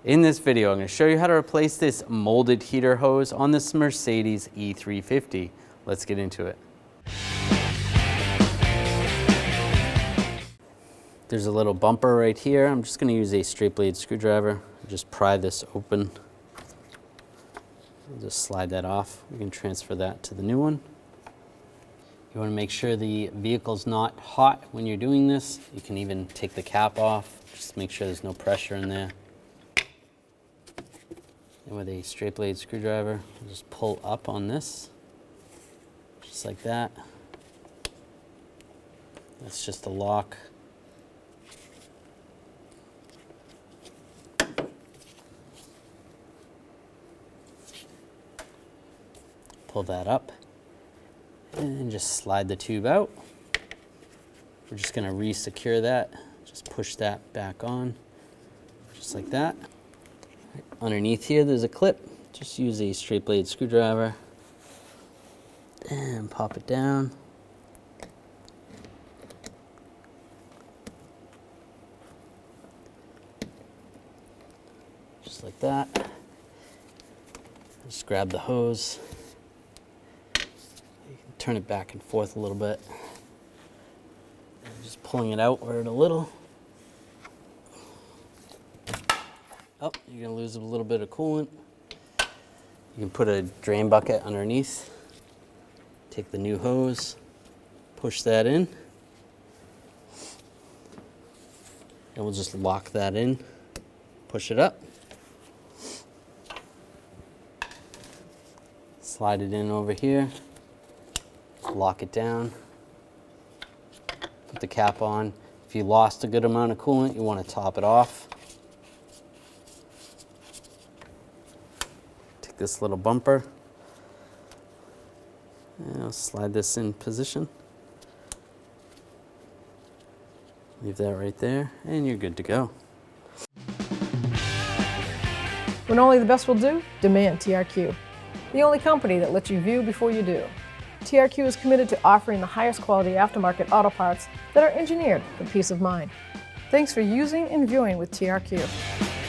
In this video, I'm going to show you how to replace this molded heater hose on this Mercedes E350. Let's get into it. There's a little bumper right here. I'm just going to use a straight blade screwdriver. Just pry this open. I'll just slide that off. We can transfer that to the new one. You want to make sure the vehicle's not hot when you're doing this. You can even take the cap off. Just make sure there's no pressure in there. And with a straight blade screwdriver, just pull up on this, just like that. That's just a lock. Pull that up and just slide the tube out. We're just going to re-secure that. Just push that back on, just like that. Underneath here, there's a clip. Just use a straight blade screwdriver and pop it down. Just like that. Just grab the hose. You can turn it back and forth a little bit. Just pulling it outward a little. Oh, you're going to lose a little bit of coolant. You can put a drain bucket underneath. Take the new hose, push that in. And we'll just lock that in, push it up. Slide it in over here, lock it down. Put the cap on. If you lost a good amount of coolant, you want to top it off. This little bumper, and I'll slide this in position. Leave that right there, and you're good to go. When only the best will do, demand TRQ. The only company that lets you view before you do. TRQ is committed to offering the highest quality aftermarket auto parts that are engineered for peace of mind. Thanks for using and viewing with TRQ.